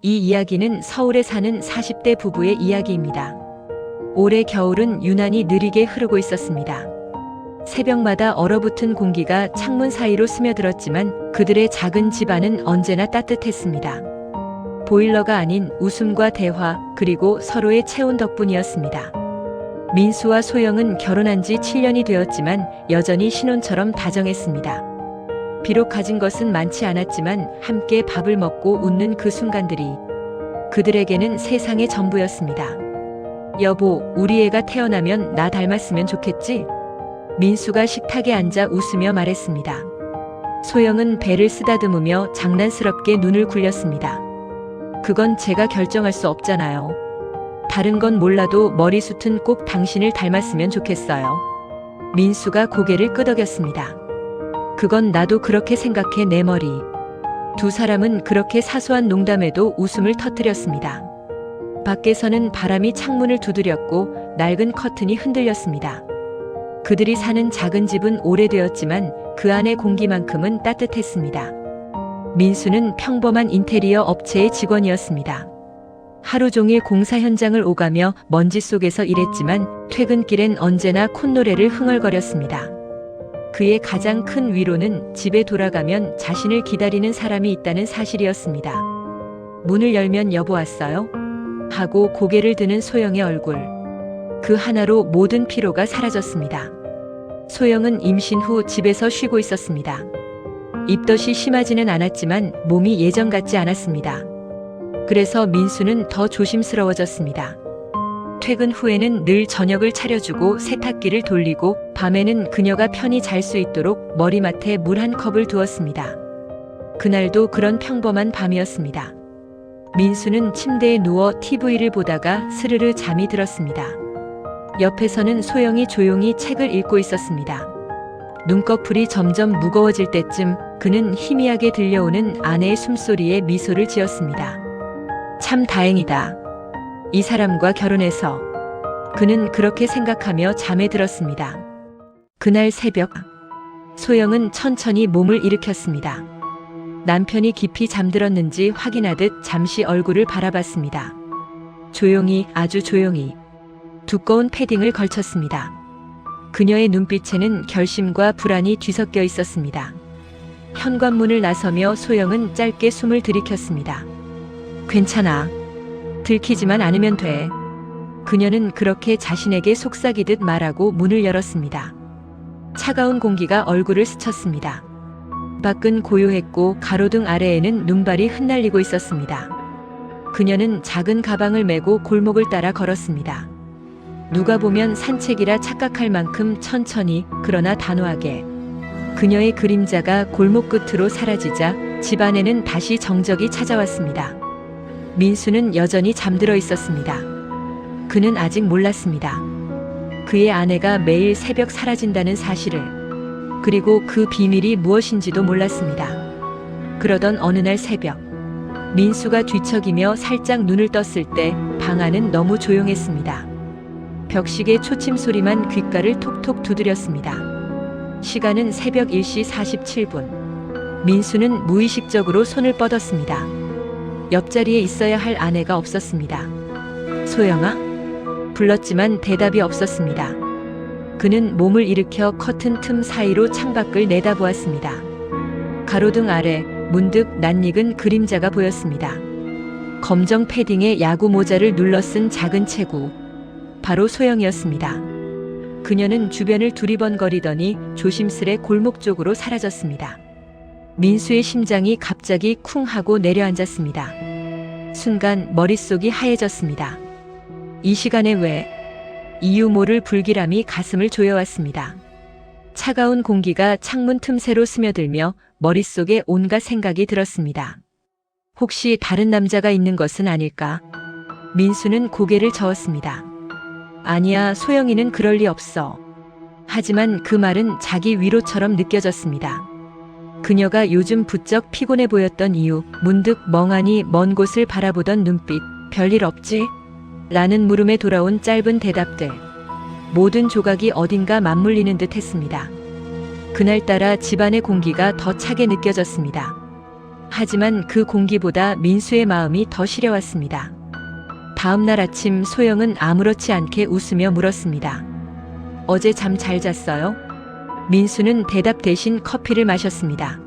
이 이야기는 서울에 사는 40대 부부의 이야기입니다. 올해 겨울은 유난히 느리게 흐르고 있었습니다. 새벽마다 얼어붙은 공기가 창문 사이로 스며들었지만 그들의 작은 집안은 언제나 따뜻했습니다. 보일러가 아닌 웃음과 대화, 그리고 서로의 체온 덕분이었습니다. 민수와 소영은 결혼한 지 7년이 되었지만 여전히 신혼처럼 다정했습니다. 비록 가진 것은 많지 않았지만 함께 밥을 먹고 웃는 그 순간들이 그들에게는 세상의 전부였습니다. 여보, 우리 애가 태어나면 나 닮았으면 좋겠지? 민수가 식탁에 앉아 웃으며 말했습니다. 소영은 배를 쓰다듬으며 장난스럽게 눈을 굴렸습니다. 그건 제가 결정할 수 없잖아요. 다른 건 몰라도 머리숱은 꼭 당신을 닮았으면 좋겠어요. 민수가 고개를 끄덕였습니다. 그건 나도 그렇게 생각해, 내 머리. 두 사람은 그렇게 사소한 농담에도 웃음을 터뜨렸습니다. 밖에서는 바람이 창문을 두드렸고 낡은 커튼이 흔들렸습니다. 그들이 사는 작은 집은 오래되었지만 그 안의 공기만큼은 따뜻했습니다. 민수는 평범한 인테리어 업체의 직원이었습니다. 하루 종일 공사 현장을 오가며 먼지 속에서 일했지만 퇴근길엔 언제나 콧노래를 흥얼거렸습니다. 그의 가장 큰 위로는 집에 돌아가면 자신을 기다리는 사람이 있다는 사실이었습니다. 문을 열면 여보 왔어요? 하고 고개를 드는 소영의 얼굴. 그 하나로 모든 피로가 사라졌습니다. 소영은 임신 후 집에서 쉬고 있었습니다. 입덧이 심하지는 않았지만 몸이 예전 같지 않았습니다. 그래서 민수는 더 조심스러워졌습니다. 퇴근 후에는 늘 저녁을 차려주고 세탁기를 돌리고 밤에는 그녀가 편히 잘 수 있도록 머리맡에 물 한 컵을 두었습니다. 그날도 그런 평범한 밤이었습니다. 민수는 침대에 누워 TV를 보다가 스르르 잠이 들었습니다. 옆에서는 소영이 조용히 책을 읽고 있었습니다. 눈꺼풀이 점점 무거워질 때쯤 그는 희미하게 들려오는 아내의 숨소리에 미소를 지었습니다. 참 다행이다. 이 사람과 결혼해서. 그는 그렇게 생각하며 잠에 들었습니다. 그날 새벽, 소영은 천천히 몸을 일으켰습니다. 남편이 깊이 잠들었는지 확인하듯 잠시 얼굴을 바라봤습니다. 조용히, 아주 조용히. 두꺼운 패딩을 걸쳤습니다. 그녀의 눈빛에는 결심과 불안이 뒤섞여 있었습니다. 현관문을 나서며 소영은 짧게 숨을 들이켰습니다. 괜찮아. 들키지만 않으면 돼. 그녀는 그렇게 자신에게 속삭이듯 말하고 문을 열었습니다. 차가운 공기가 얼굴을 스쳤습니다. 밖은 고요했고 가로등 아래에는 눈발이 흩날리고 있었습니다. 그녀는 작은 가방을 메고 골목을 따라 걸었습니다. 누가 보면 산책이라 착각할 만큼 천천히, 그러나 단호하게. 그녀의 그림자가 골목 끝으로 사라지자 집안에는 다시 정적이 찾아왔습니다. 민수는 여전히 잠들어 있었습니다. 그는 아직 몰랐습니다. 그의 아내가 매일 새벽 사라진다는 사실을, 그리고 그 비밀이 무엇인지도 몰랐습니다. 그러던 어느 날 새벽, 민수가 뒤척이며 살짝 눈을 떴을 때 방 안은 너무 조용했습니다. 벽시계 초침 소리만 귓가를 톡톡 두드렸습니다. 시간은 새벽 1시 47분. 민수는 무의식적으로 손을 뻗었습니다. 옆자리에 있어야 할 아내가 없었습니다. 소영아? 불렀지만 대답이 없었습니다. 그는 몸을 일으켜 커튼 틈 사이로 창밖을 내다보았습니다. 가로등 아래 문득 낯익은 그림자가 보였습니다. 검정 패딩에 야구 모자를 눌러 쓴 작은 체구. 바로 소영이었습니다. 그녀는 주변을 두리번거리더니 조심스레 골목 쪽으로 사라졌습니다. 민수의 심장이 갑자기 쿵 하고 내려앉았습니다. 순간 머릿속이 하얘졌습니다. 이 시간에 왜? 이유 모를 불길함이 가슴을 조여왔습니다. 차가운 공기가 창문 틈새로 스며들며 머릿속에 온갖 생각이 들었습니다. 혹시 다른 남자가 있는 것은 아닐까? 민수는 고개를 저었습니다. 아니야, 소영이는 그럴 리 없어. 하지만 그 말은 자기 위로처럼 느껴졌습니다. 그녀가 요즘 부쩍 피곤해 보였던 이유, 문득 멍하니 먼 곳을 바라보던 눈빛, 별일 없지? 라는 물음에 돌아온 짧은 대답들. 모든 조각이 어딘가 맞물리는 듯 했습니다. 그날따라 집안의 공기가 더 차게 느껴졌습니다. 하지만 그 공기보다 민수의 마음이 더 시려왔습니다. 다음 날 아침 소영은 아무렇지 않게 웃으며 물었습니다. 어제 잠 잘 잤어요? 민수는 대답 대신 커피를 마셨습니다.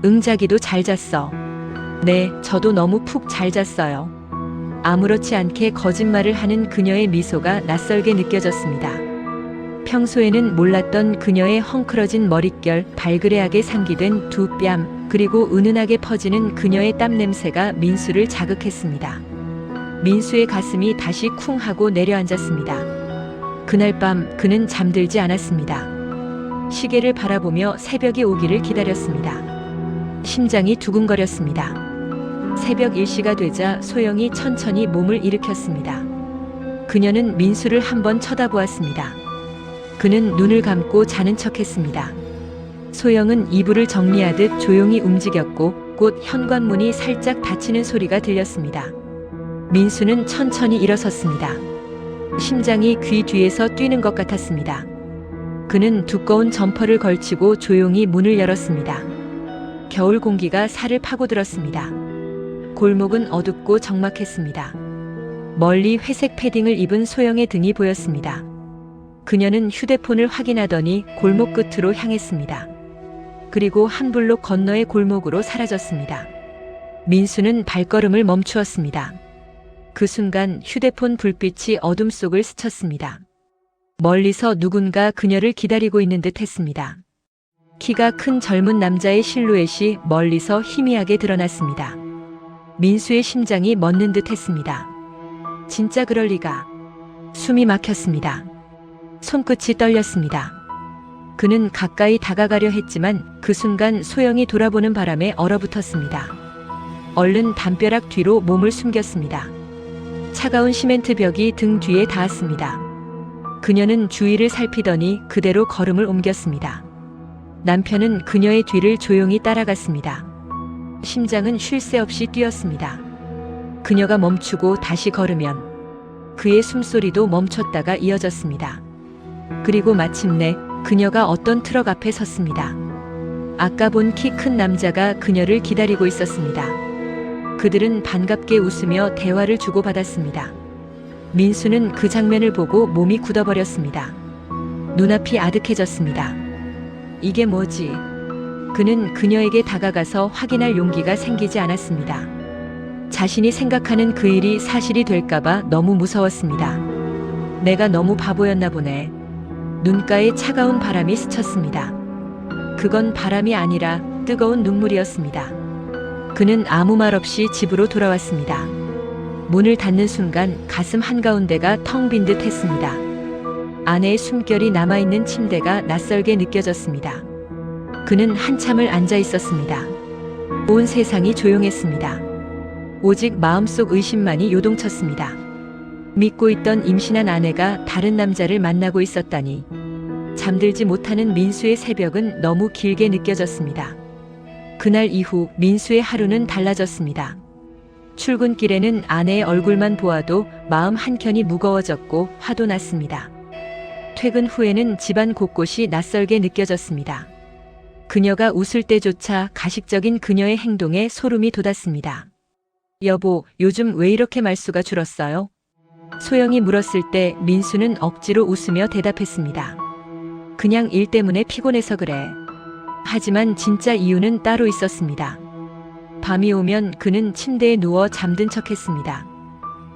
응, 자기도 잘 잤어. 네, 저도 너무 푹 잘 잤어요. 아무렇지 않게 거짓말을 하는 그녀의 미소가 낯설게 느껴졌습니다. 평소에는 몰랐던 그녀의 헝클어진 머릿결, 발그레하게 상기된 두 뺨, 그리고 은은하게 퍼지는 그녀의 땀 냄새가 민수를 자극했습니다. 민수의 가슴이 다시 쿵 하고 내려앉았습니다. 그날 밤 그는 잠들지 않았습니다. 시계를 바라보며 새벽이 오기를 기다렸습니다. 심장이 두근거렸습니다. 새벽 1시가 되자 소영이 천천히 몸을 일으켰습니다. 그녀는 민수를 한번 쳐다보았습니다. 그는 눈을 감고 자는 척했습니다. 소영은 이불을 정리하듯 조용히 움직였고 곧 현관문이 살짝 닫히는 소리가 들렸습니다. 민수는 천천히 일어섰습니다. 심장이 귀 뒤에서 뛰는 것 같았습니다. 그는 두꺼운 점퍼를 걸치고 조용히 문을 열었습니다. 겨울 공기가 살을 파고들었습니다. 골목은 어둡고 적막했습니다. 멀리 회색 패딩을 입은 소영의 등이 보였습니다. 그녀는 휴대폰을 확인하더니 골목 끝으로 향했습니다. 그리고 한 블록 건너의 골목으로 사라졌습니다. 민수는 발걸음을 멈추었습니다. 그 순간 휴대폰 불빛이 어둠 속을 스쳤습니다. 멀리서 누군가 그녀를 기다리고 있는 듯 했습니다. 키가 큰 젊은 남자의 실루엣이 멀리서 희미하게 드러났습니다. 민수의 심장이 멎는 듯 했습니다. 진짜 그럴 리가. 숨이 막혔습니다. 손끝이 떨렸습니다. 그는 가까이 다가가려 했지만 그 순간 소영이 돌아보는 바람에 얼어붙었습니다. 얼른 담벼락 뒤로 몸을 숨겼습니다. 차가운 시멘트 벽이 등 뒤에 닿았습니다. 그녀는 주위를 살피더니 그대로 걸음을 옮겼습니다. 남편은 그녀의 뒤를 조용히 따라갔습니다. 심장은 쉴 새 없이 뛰었습니다. 그녀가 멈추고 다시 걸으면 그의 숨소리도 멈췄다가 이어졌습니다. 그리고 마침내 그녀가 어떤 트럭 앞에 섰습니다. 아까 본 키 큰 남자가 그녀를 기다리고 있었습니다. 그들은 반갑게 웃으며 대화를 주고받았습니다. 민수는 그 장면을 보고 몸이 굳어버렸습니다. 눈앞이 아득해졌습니다. 이게 뭐지? 그는 그녀에게 다가가서 확인할 용기가 생기지 않았습니다. 자신이 생각하는 그 일이 사실이 될까봐 너무 무서웠습니다. 내가 너무 바보였나 보네. 눈가에 차가운 바람이 스쳤습니다. 그건 바람이 아니라 뜨거운 눈물이었습니다. 그는 아무 말 없이 집으로 돌아왔습니다. 문을 닫는 순간 가슴 한가운데가 텅 빈 듯 했습니다. 아내의 숨결이 남아있는 침대가 낯설게 느껴졌습니다. 그는 한참을 앉아 있었습니다. 온 세상이 조용했습니다. 오직 마음속 의심만이 요동쳤습니다. 믿고 있던 임신한 아내가 다른 남자를 만나고 있었다니. 잠들지 못하는 민수의 새벽은 너무 길게 느껴졌습니다. 그날 이후 민수의 하루는 달라졌습니다. 출근길에는 아내의 얼굴만 보아도 마음 한켠이 무거워졌고 화도 났습니다. 퇴근 후에는 집안 곳곳이 낯설게 느껴졌습니다. 그녀가 웃을 때조차 가식적인 그녀의 행동에 소름이 돋았습니다. 여보, 요즘 왜 이렇게 말수가 줄었어요? 소영이 물었을 때 민수는 억지로 웃으며 대답했습니다. 그냥 일 때문에 피곤해서 그래. 하지만 진짜 이유는 따로 있었습니다. 밤이 오면 그는 침대에 누워 잠든 척했습니다.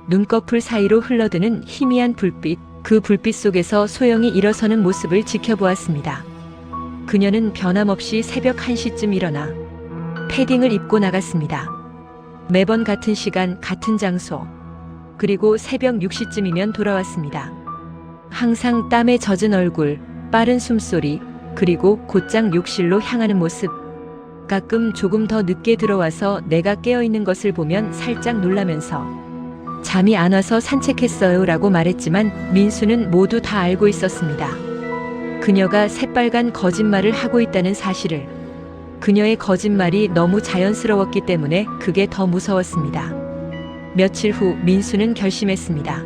눈꺼풀 사이로 흘러드는 희미한 불빛, 그 불빛 속에서 소영이 일어서는 모습을 지켜보았습니다. 그녀는 변함없이 새벽 1시쯤 일어나 패딩을 입고 나갔습니다. 매번 같은 시간, 같은 장소. 그리고 새벽 6시쯤이면 돌아왔습니다. 항상 땀에 젖은 얼굴, 빠른 숨소리, 그리고 곧장 욕실로 향하는 모습. 가끔 조금 더 늦게 들어와서 내가 깨어있는 것을 보면 살짝 놀라면서 잠이 안 와서 산책했어요 라고 말했지만 민수는 모두 다 알고 있었습니다. 그녀가 새빨간 거짓말을 하고 있다는 사실을. 그녀의 거짓말이 너무 자연스러웠기 때문에 그게 더 무서웠습니다. 며칠 후 민수는 결심했습니다.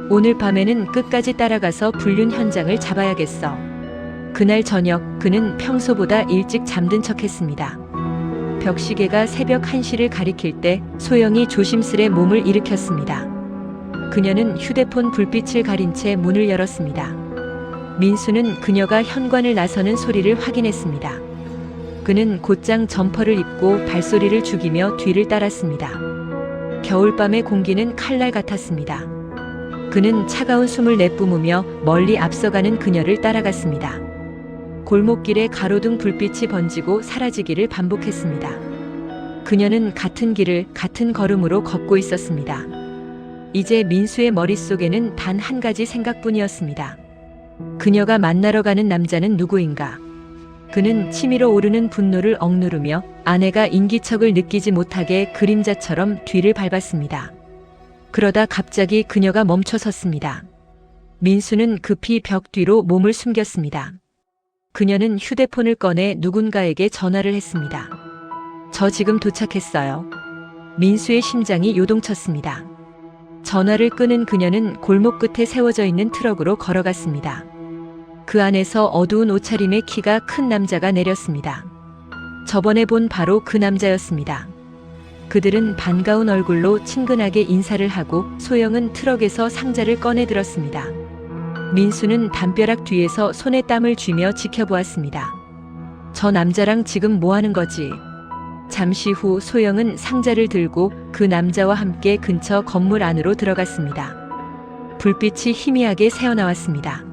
오늘 밤에는 끝까지 따라가서 불륜 현장을 잡아야겠어. 그날 저녁 그는 평소보다 일찍 잠든 척했습니다. 벽시계가 새벽 1시를 가리킬 때 소영이 조심스레 몸을 일으켰습니다. 그녀는 휴대폰 불빛을 가린 채 문을 열었습니다. 민수는 그녀가 현관을 나서는 소리를 확인했습니다. 그는 곧장 점퍼를 입고 발소리를 죽이며 뒤를 따랐습니다. 겨울밤의 공기는 칼날 같았습니다. 그는 차가운 숨을 내뿜으며 멀리 앞서가는 그녀를 따라갔습니다. 골목길에 가로등 불빛이 번지고 사라지기를 반복했습니다. 그녀는 같은 길을 같은 걸음으로 걷고 있었습니다. 이제 민수의 머릿속에는 단 한 가지 생각뿐이었습니다. 그녀가 만나러 가는 남자는 누구인가? 그는 치밀어 오르는 분노를 억누르며 아내가 인기척을 느끼지 못하게 그림자처럼 뒤를 밟았습니다. 그러다 갑자기 그녀가 멈춰 섰습니다. 민수는 급히 벽 뒤로 몸을 숨겼습니다. 그녀는 휴대폰을 꺼내 누군가에게 전화를 했습니다. 저 지금 도착했어요. 민수의 심장이 요동쳤습니다. 전화를 끄는 그녀는 골목 끝에 세워져 있는 트럭으로 걸어갔습니다. 그 안에서 어두운 옷차림의 키가 큰 남자가 내렸습니다. 저번에 본 바로 그 남자였습니다. 그들은 반가운 얼굴로 친근하게 인사를 하고 소영은 트럭에서 상자를 꺼내 들었습니다. 민수는 담벼락 뒤에서 손에 땀을 쥐며 지켜보았습니다. 저 남자랑 지금 뭐 하는 거지? 잠시 후 소영은 상자를 들고 그 남자와 함께 근처 건물 안으로 들어갔습니다. 불빛이 희미하게 새어나왔습니다.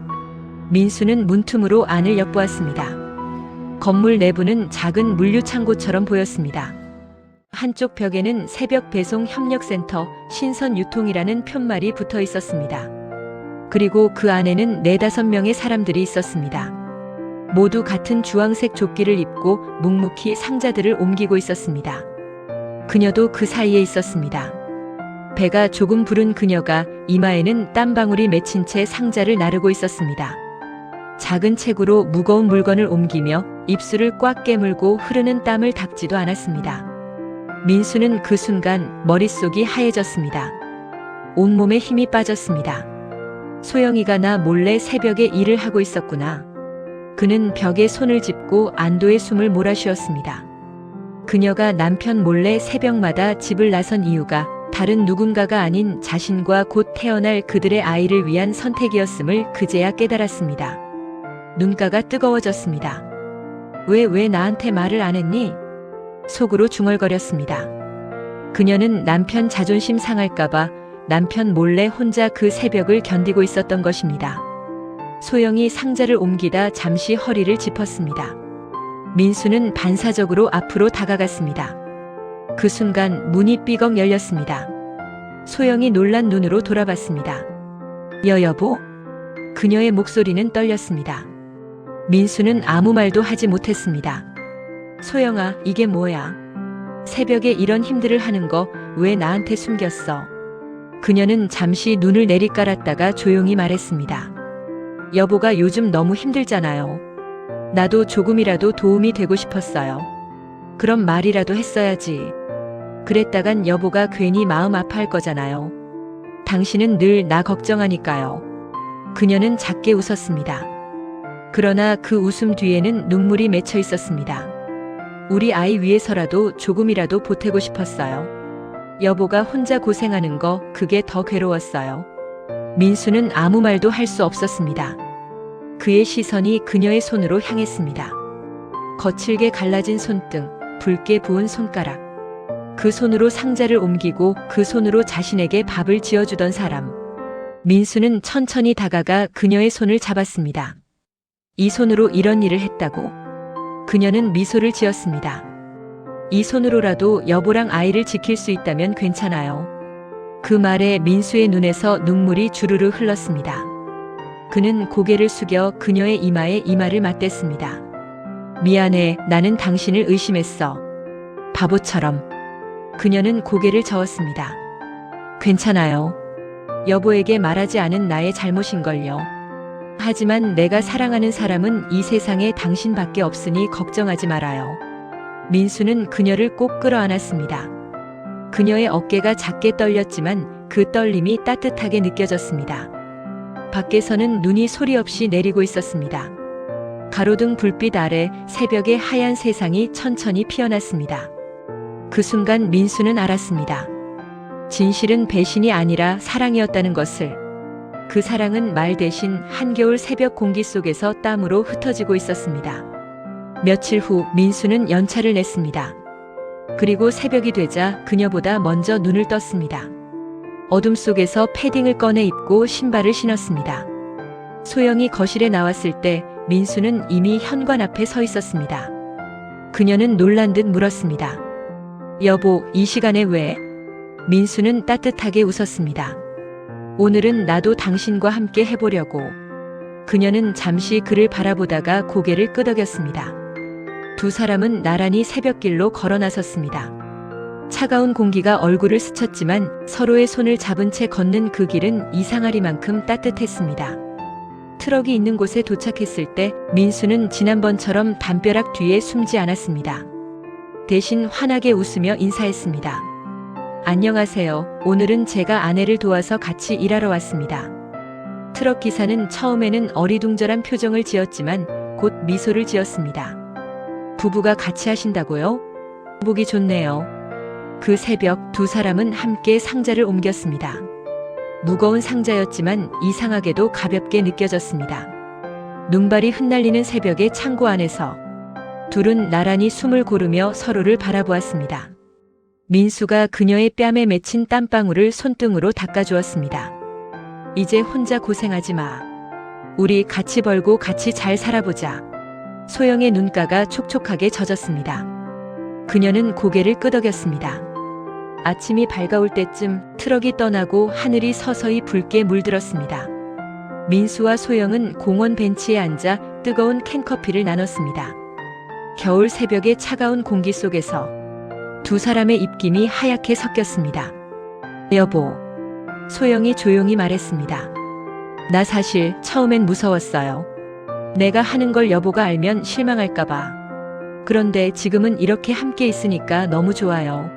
민수는 문틈으로 안을 엿보았습니다. 건물 내부는 작은 물류창고처럼 보였습니다. 한쪽 벽에는 새벽 배송 협력센터 신선유통이라는 편말이 붙어 있었습니다. 그리고 그 안에는 4-5명의 사람들이 있었습니다. 모두 같은 주황색 조끼를 입고 묵묵히 상자들을 옮기고 있었습니다. 그녀도 그 사이에 있었습니다. 배가 조금 부른 그녀가 이마에는 땀방울이 맺힌 채 상자를 나르고 있었습니다. 작은 책으로 무거운 물건을 옮기며 입술을 꽉 깨물고 흐르는 땀을 닦지도 않았습니다. 민수는 그 순간 머릿속이 하얘졌습니다. 온몸에 힘이 빠졌습니다. 소영이가 나 몰래 새벽에 일을 하고 있었구나. 그는 벽에 손을 짚고 안도의 숨을 몰아쉬었습니다. 그녀가 남편 몰래 새벽마다 집을 나선 이유가 다른 누군가가 아닌 자신과 곧 태어날 그들의 아이를 위한 선택이었음을 그제야 깨달았습니다. 눈가가 뜨거워졌습니다. 왜 나한테 말을 안 했니? 속으로 중얼거렸습니다. 그녀는 남편 자존심 상할까봐 남편 몰래 혼자 그 새벽을 견디고 있었던 것입니다. 소영이 상자를 옮기다 잠시 허리를 짚었습니다. 민수는 반사적으로 앞으로 다가갔습니다. 그 순간 문이 삐걱 열렸습니다. 소영이 놀란 눈으로 돌아봤습니다. 여보? 그녀의 목소리는 떨렸습니다. 민수는 아무 말도 하지 못했습니다. 소영아, 이게 뭐야? 새벽에 이런 힘들을 하는 거 왜 나한테 숨겼어? 그녀는 잠시 눈을 내리깔았다가 조용히 말했습니다. 여보가 요즘 너무 힘들잖아요. 나도 조금이라도 도움이 되고 싶었어요. 그럼 말이라도 했어야지. 그랬다간 여보가 괜히 마음 아파할 거잖아요. 당신은 늘 나 걱정하니까요. 그녀는 작게 웃었습니다. 그러나 그 웃음 뒤에는 눈물이 맺혀 있었습니다. 우리 아이 위해서라도 조금이라도 보태고 싶었어요. 여보가 혼자 고생하는 거 그게 더 괴로웠어요. 민수는 아무 말도 할 수 없었습니다. 그의 시선이 그녀의 손으로 향했습니다. 거칠게 갈라진 손등, 붉게 부은 손가락. 그 손으로 상자를 옮기고 그 손으로 자신에게 밥을 지어주던 사람. 민수는 천천히 다가가 그녀의 손을 잡았습니다. 이 손으로 이런 일을 했다고? 그녀는 미소를 지었습니다. 이 손으로라도 여보랑 아이를 지킬 수 있다면 괜찮아요. 그 말에 민수의 눈에서 눈물이 주르르 흘렀습니다. 그는 고개를 숙여 그녀의 이마에 이마를 맞댔습니다. 미안해, 나는 당신을 의심했어. 바보처럼. 그녀는 고개를 저었습니다. 괜찮아요. 여보에게 말하지 않은 나의 잘못인걸요. 하지만 내가 사랑하는 사람은 이 세상에 당신밖에 없으니 걱정하지 말아요. 민수는 그녀를 꼭 끌어안았습니다. 그녀의 어깨가 작게 떨렸지만 그 떨림이 따뜻하게 느껴졌습니다. 밖에서는 눈이 소리 없이 내리고 있었습니다. 가로등 불빛 아래 새벽의 하얀 세상이 천천히 피어났습니다. 그 순간 민수는 알았습니다. 진실은 배신이 아니라 사랑이었다는 것을. 그 사랑은 말 대신 한겨울 새벽 공기 속에서 땀으로 흩어지고 있었습니다. 며칠 후 민수는 연차를 냈습니다. 그리고 새벽이 되자 그녀보다 먼저 눈을 떴습니다. 어둠 속에서 패딩을 꺼내 입고 신발을 신었습니다. 소영이 거실에 나왔을 때 민수는 이미 현관 앞에 서 있었습니다. 그녀는 놀란 듯 물었습니다. 여보, 이 시간에 왜? 민수는 따뜻하게 웃었습니다. 오늘은 나도 당신과 함께 해보려고. 그녀는 잠시 그를 바라보다가 고개를 끄덕였습니다. 두 사람은 나란히 새벽길로 걸어 나섰습니다. 차가운 공기가 얼굴을 스쳤지만 서로의 손을 잡은 채 걷는 그 길은 이상하리만큼 따뜻했습니다. 트럭이 있는 곳에 도착했을 때 민수는 지난번처럼 담벼락 뒤에 숨지 않았습니다. 대신 환하게 웃으며 인사했습니다. 안녕하세요. 오늘은 제가 아내를 도와서 같이 일하러 왔습니다. 트럭 기사는 처음에는 어리둥절한 표정을 지었지만 곧 미소를 지었습니다. 부부가 같이 하신다고요? 보기 좋네요. 그 새벽 두 사람은 함께 상자를 옮겼습니다. 무거운 상자였지만 이상하게도 가볍게 느껴졌습니다. 눈발이 흩날리는 새벽의 창고 안에서 둘은 나란히 숨을 고르며 서로를 바라보았습니다. 민수가 그녀의 뺨에 맺힌 땀방울을 손등으로 닦아주었습니다. 이제 혼자 고생하지 마. 우리 같이 벌고 같이 잘 살아보자. 소영의 눈가가 촉촉하게 젖었습니다. 그녀는 고개를 끄덕였습니다. 아침이 밝아올 때쯤 트럭이 떠나고 하늘이 서서히 붉게 물들었습니다. 민수와 소영은 공원 벤치에 앉아 뜨거운 캔커피를 나눴습니다. 겨울 새벽의 차가운 공기 속에서 두 사람의 입김이 하얗게 섞였습니다. 여보, 소영이 조용히 말했습니다. 나 사실 처음엔 무서웠어요. 내가 하는 걸 여보가 알면 실망할까봐. 그런데 지금은 이렇게 함께 있으니까 너무 좋아요.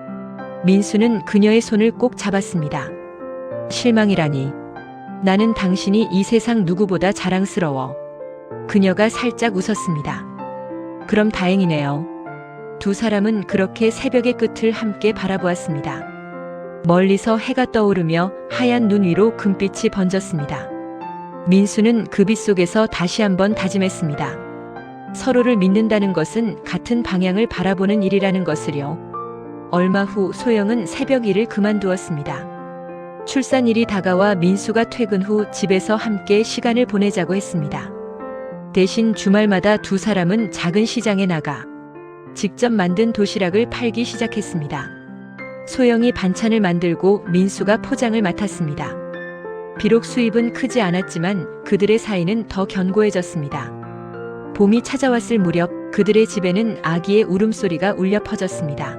민수는 그녀의 손을 꼭 잡았습니다. 실망이라니. 나는 당신이 이 세상 누구보다 자랑스러워. 그녀가 살짝 웃었습니다. 그럼 다행이네요. 두 사람은 그렇게 새벽의 끝을 함께 바라보았습니다. 멀리서 해가 떠오르며 하얀 눈 위로 금빛이 번졌습니다. 민수는 그 빛 속에서 다시 한번 다짐했습니다. 서로를 믿는다는 것은 같은 방향을 바라보는 일이라는 것을요. 얼마 후 소영은 새벽 일을 그만두었습니다. 출산일이 다가와 민수가 퇴근 후 집에서 함께 시간을 보내자고 했습니다. 대신 주말마다 두 사람은 작은 시장에 나가 직접 만든 도시락을 팔기 시작했습니다. 소영이 반찬을 만들고 민수가 포장을 맡았습니다. 비록 수입은 크지 않았지만 그들의 사이는 더 견고해졌습니다. 봄이 찾아왔을 무렵 그들의 집에는 아기의 울음소리가 울려 퍼졌습니다.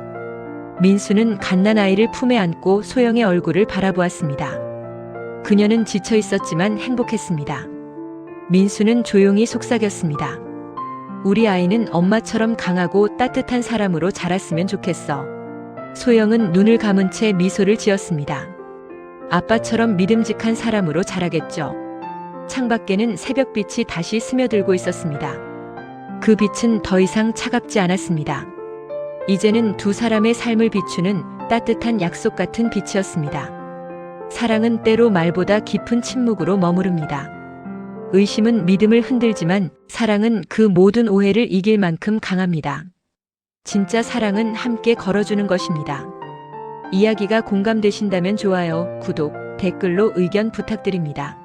민수는 갓난아이를 품에 안고 소영의 얼굴을 바라보았습니다. 그녀는 지쳐 있었지만 행복했습니다. 민수는 조용히 속삭였습니다. 우리 아이는 엄마처럼 강하고 따뜻한 사람으로 자랐으면 좋겠어. 소영은 눈을 감은 채 미소를 지었습니다. 아빠처럼 믿음직한 사람으로 자라겠죠. 창밖에는 새벽빛이 다시 스며들고 있었습니다. 그 빛은 더 이상 차갑지 않았습니다. 이제는 두 사람의 삶을 비추는 따뜻한 약속 같은 빛이었습니다. 사랑은 때로 말보다 깊은 침묵으로 머무릅니다. 의심은 믿음을 흔들지만 사랑은 그 모든 오해를 이길 만큼 강합니다. 진짜 사랑은 함께 걸어주는 것입니다. 이야기가 공감되신다면 좋아요, 구독, 댓글로 의견 부탁드립니다.